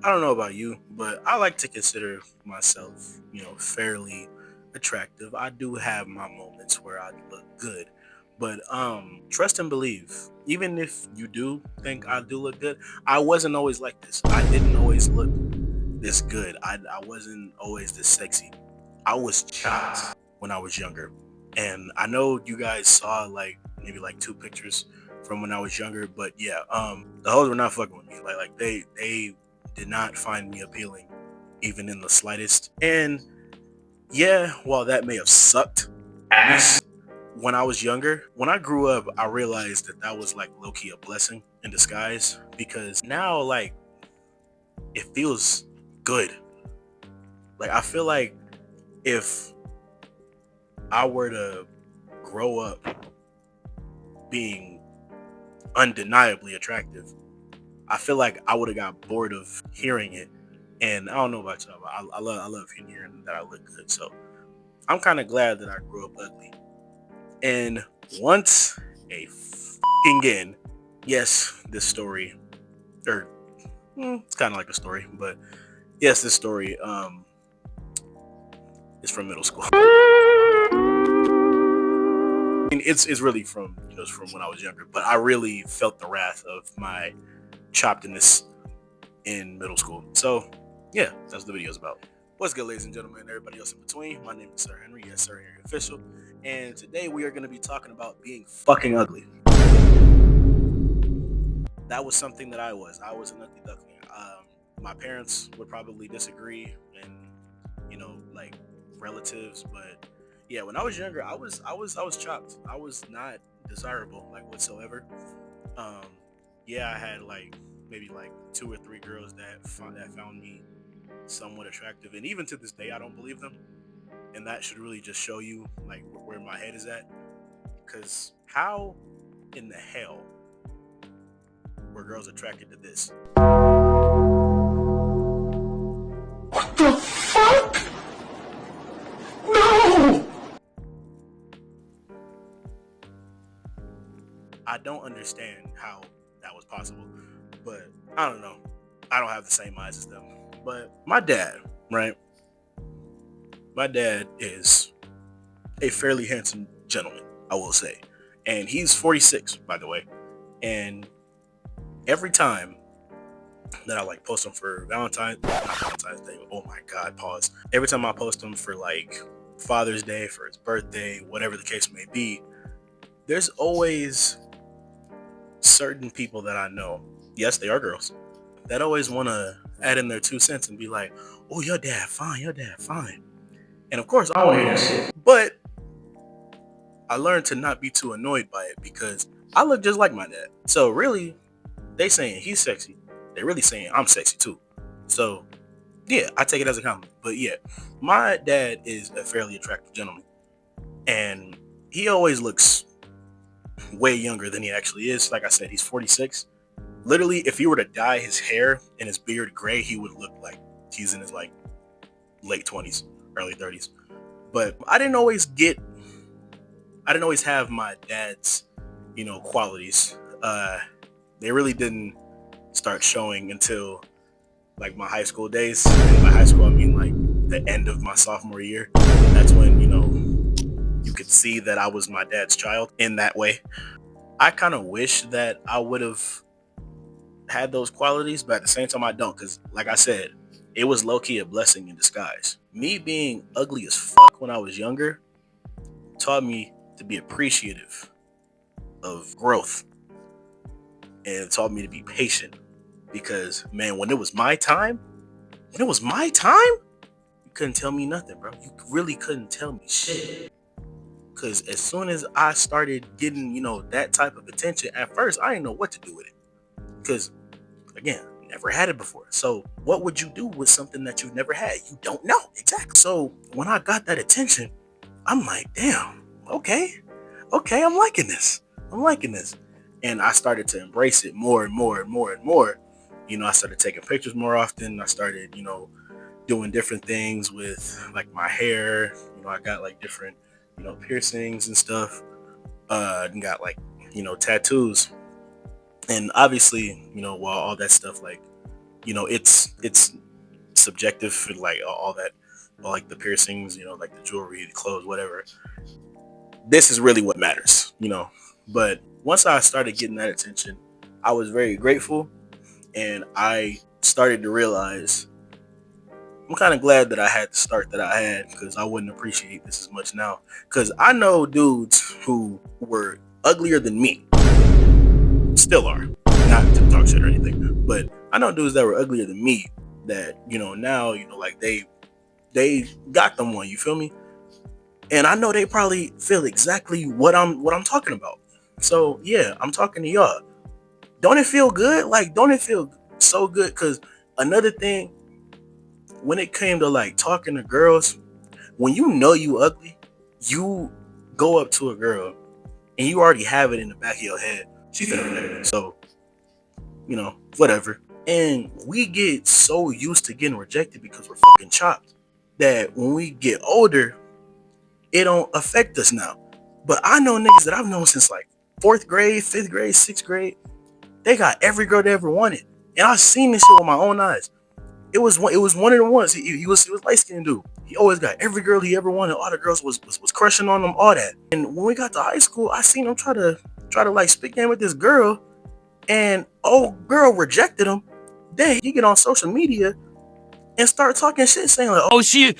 I don't know about you, but I like to consider myself, fairly attractive. I do have my moments where I look good. But trust and believe. Even if you do think I do look good, I wasn't always like this. I didn't always look this good. I wasn't always this sexy. I was chopped when I was younger. And I know you guys saw like maybe like two pictures from when I was younger, but yeah, the hoes were not fucking with me. They did not find me appealing even in the slightest. And yeah, while that may have sucked ass when I was younger, when I grew up, I realized that that was like low key a blessing in disguise because now like it feels good. Like I feel like if I were to grow up being undeniably attractive, I feel like I would have got bored of hearing it. And I don't know about y'all, but I love hearing that I look good. So I'm kind of glad that I grew up ugly. And once again, yes, this story, or it's kind of like a story, but yes, this story is from middle school. I mean, it's really from from when I was younger, but I really felt the wrath of my choppedness in middle school. So yeah, that's what the video's about. What's good, ladies and gentlemen, and everybody else in between? My name is Sir Henry, yes, Sir Henry Official, and today we are going to be talking about being fucking ugly. That was something that I was. I was an ugly duckling. My parents would probably disagree, and like relatives, but yeah, when I was younger, I was chopped. I was not desirable like whatsoever. Um, yeah, I had like maybe like two or three girls that found me somewhat attractive, and even to this day, I don't believe them. And that should really just show you like where my head is at. Because how in the hell were girls attracted to this? What the fuck? No! I don't understand how that was possible, but I don't know. I don't have the same eyes as them. But my dad, right? My dad is a fairly handsome gentleman, I will say. And he's 46, by the way. And every time that I like post him for not Valentine's Day, oh my God, pause. Every time I post him for like Father's Day, for his birthday, whatever the case may be, there's always certain people that I know, yes, they are girls, that always want to add in their 2 cents and be like, oh, your dad fine. And of course, I want to hear that shit. But I learned to not be too annoyed by it because I look just like my dad. So really, they saying he's sexy. They really saying I'm sexy too. So yeah, I take it as a compliment. But yeah, my dad is a fairly attractive gentleman. And he always looks way younger than he actually is. Like I said, he's 46. Literally, if he were to dye his hair and his beard gray, he would look like he's in his like late 20s, early 30s. But I didn't always have my dad's, qualities. They really didn't start showing until like my high school days. And by high school, I mean like the end of my sophomore year. That's when, you could see that I was my dad's child in that way. I kind of wish that I would have had those qualities, but at the same time, I don't. Because, like I said, it was low key a blessing in disguise. Me being ugly as fuck when I was younger taught me to be appreciative of growth, and it taught me to be patient. Because, man, when it was my time, you couldn't tell me nothing, bro. You really couldn't tell me shit. Because as soon as I started getting, that type of attention, at first, I didn't know what to do with it. Because, again, never had it before. So what would you do with something that you've never had? You don't know. Exactly. So when I got that attention, I'm like, damn, okay, I'm liking this. And I started to embrace it more and more and more and more. I started taking pictures more often. I started, doing different things with like my hair. I got like different, piercings and stuff. And got like, tattoos. And obviously, while all that stuff like It's subjective for like all that, all like the piercings, like the jewelry, the clothes, whatever. This is really what matters. But once I started getting that attention, I was very grateful, and I started to realize I'm kind of glad that I had the start that I had, because I wouldn't appreciate this as much now. Because I know dudes who were uglier than me, still are, not to talk shit or anything, but I know dudes that were uglier than me that now like they got them one. You feel me? And I know they probably feel exactly what I'm talking about. So yeah, I'm talking to y'all. Don't it feel good? Like, don't it feel so good? Because another thing, when it came to like talking to girls, when you know you ugly, you go up to a girl and you already have it in the back of your head. She finna reject me. So, whatever. And we get so used to getting rejected because we're fucking chopped that when we get older, it don't affect us now. But I know niggas that I've known since like fourth grade, fifth grade, sixth grade. They got every girl they ever wanted, and I've seen this shit with my own eyes. It was one of the ones. He was light skinned dude. He always got every girl he ever wanted. All the girls was crushing on him, all that. And when we got to high school, I seen him try to like spit game with this girl, and girl rejected him. Then he get on social media and start talking shit, saying like, Oh, she a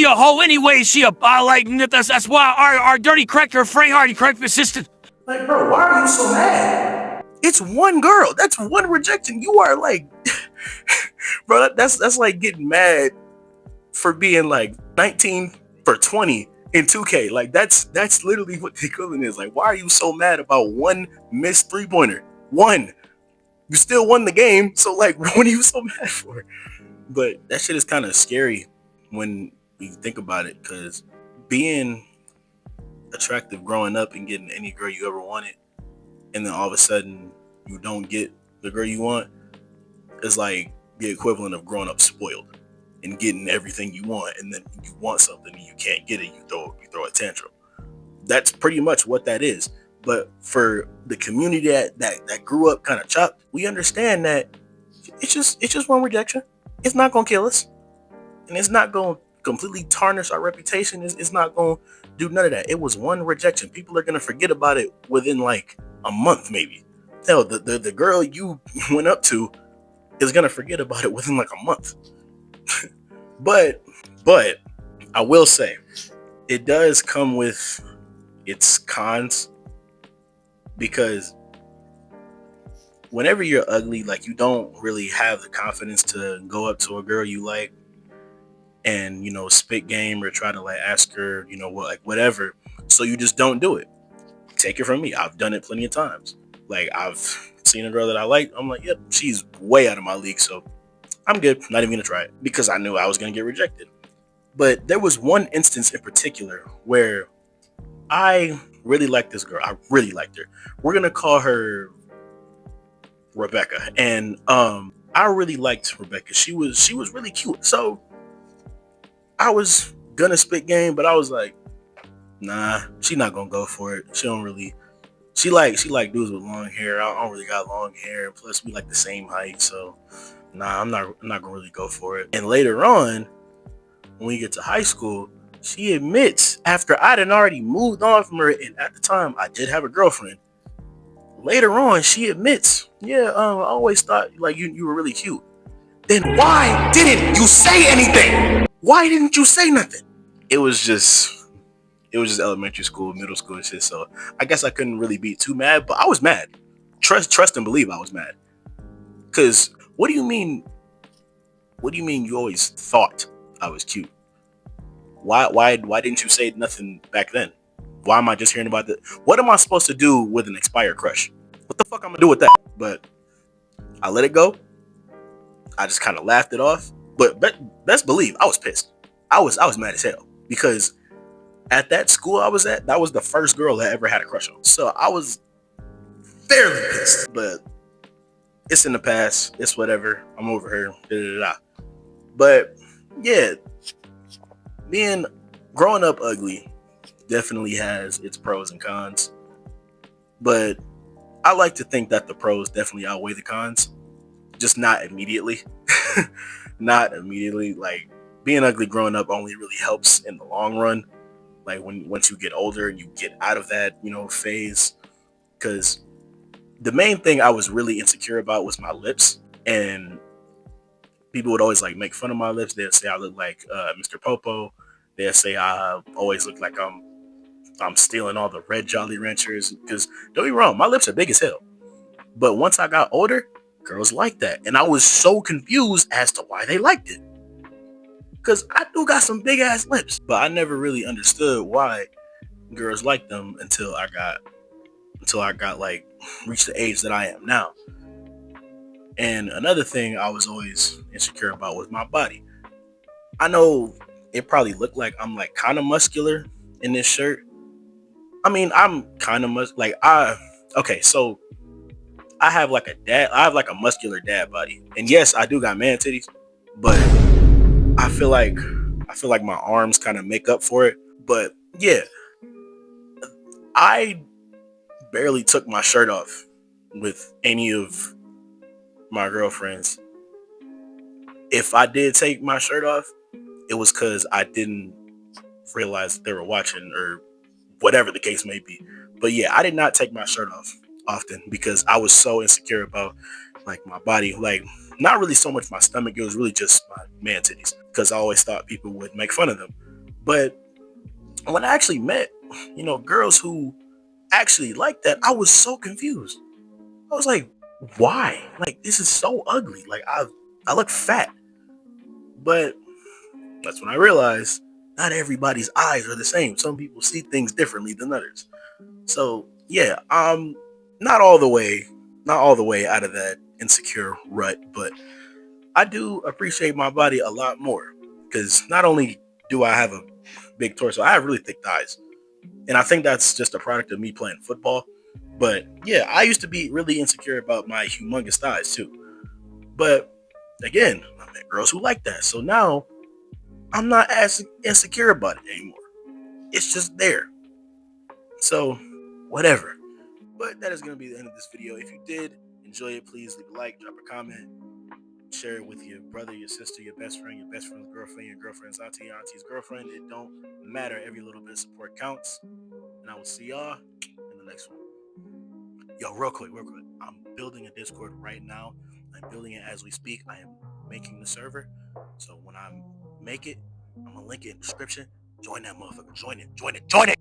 hoe anyway. She a like that's why our dirty cracker Frank Hardy crack persistent. like, bro, why are you so mad? It's one girl. That's one rejection. You are like, bro. That's like getting mad for being like 19 for 20 in 2K. Like that's literally what the equivalent is. Like, why are you so mad about one missed 3-pointer? One. You still won the game, so like, what are you so mad for? But that shit is kind of scary when you think about it, because being attractive growing up and getting any girl you ever wanted, and then all of a sudden you don't get the girl you want, is like the equivalent of growing up spoiled and getting everything you want, and then you want something and you can't get it, you throw a tantrum. That's pretty much what that is. But for the community that grew up kind of chopped, we understand that it's just one rejection. It's not gonna kill us, and it's not gonna completely tarnish our reputation. It's not gonna do none of that. It was one rejection. People are gonna forget about it within like a month, maybe. Hell, the girl you went up to is gonna forget about it within like a month. but I will say, it does come with its cons, because whenever you're ugly, like, you don't really have the confidence to go up to a girl you like and spit game or try to like ask her what, like, whatever. So you just don't do it. Take it from me, I've done it plenty of times. Like, I've seen a girl that I like, I'm like, yep, she's way out of my league, so I'm good, not even gonna try it, because I knew I was gonna get rejected. But there was one instance in particular where I really liked this girl. I really liked her. We're gonna call her Rebecca. And I really liked Rebecca. She was really cute. So I was gonna spit game, but I was like, nah, she not gonna go for it. She don't really. She like dudes with long hair. I don't really got long hair. Plus, we like the same height, so nah, I'm not gonna really go for it. And later on, when we get to high school, she admits, after I had already moved on from her, and at the time I did have a girlfriend. Later on, she admits, yeah, I always thought like you were really cute. Then why didn't you say anything? Why didn't you say nothing? It was just elementary school, middle school and shit. So I guess I couldn't really be too mad, but I was mad. Trust and believe I was mad. Cause what do you mean? What do you mean you always thought I was cute? Why didn't you say nothing back then? Why am I just hearing about that? What am I supposed to do with an expired crush? What the fuck I'm gonna do with that? But I let it go. I just kind of laughed it off. But best believe I was pissed. I was mad as hell, because at that school I was at, that was the first girl I ever had a crush on. So I was fairly pissed. But it's in the past. It's whatever. I'm over her. Da-da-da-da. But yeah, growing up ugly definitely has its pros and cons. But I like to think that the pros definitely outweigh the cons. just not immediately. Not immediately. Like being ugly growing up only really helps in the long run. Like once you get older and you get out of that, phase. Because the main thing I was really insecure about was my lips, and people would always like make fun of my lips. They'd say I look like Mr. Popo. They'd say I always look like I'm stealing all the red Jolly Ranchers. Because don't be wrong, my lips are big as hell. But once I got older, girls liked that, and I was so confused as to why they liked it. Because I do got some big ass lips, but I never really understood why girls liked them until I got like reached the age that I am now. And another thing I was always insecure about was my body. I know it probably looked like I'm like kind of muscular in this shirt. I mean, I'm kind of like okay, so I have like a muscular dad body. And yes, I do got man titties, but I feel like my arms kind of make up for it. But yeah, I barely took my shirt off with any of my girlfriends. If I did take my shirt off, it was because I didn't realize they were watching or whatever the case may be. But yeah, I did not take my shirt off often because I was so insecure about like my body. Like not really so much my stomach, it was really just my man titties. Because I always thought people would make fun of them. But when I actually met, girls who actually liked that, I was so confused. I was like, why? Like this is so ugly. Like I look fat. But that's when I realized not everybody's eyes are the same. Some people see things differently than others. So yeah, not all the way, not all the way out of that insecure rut, but I do appreciate my body a lot more because not only do I have a big torso, I have really thick thighs, and I think that's just a product of me playing football. But yeah, I used to be really insecure about my humongous thighs too. But again, I met girls who like that, so now I'm not as insecure about it anymore. It's just there. So whatever. But that is going to be the end of this video. If you did enjoy it, please leave a like, drop a comment, share it with your brother, your sister, your best friend's girlfriend, your girlfriend's auntie, your auntie's girlfriend. It don't matter. Every little bit of support counts. And I will see y'all in the next one. Yo, real quick. I'm building a Discord right now. I'm building it as we speak. I am making the server. So when I make it, I'm going to link it in the description. Join that motherfucker. Join it.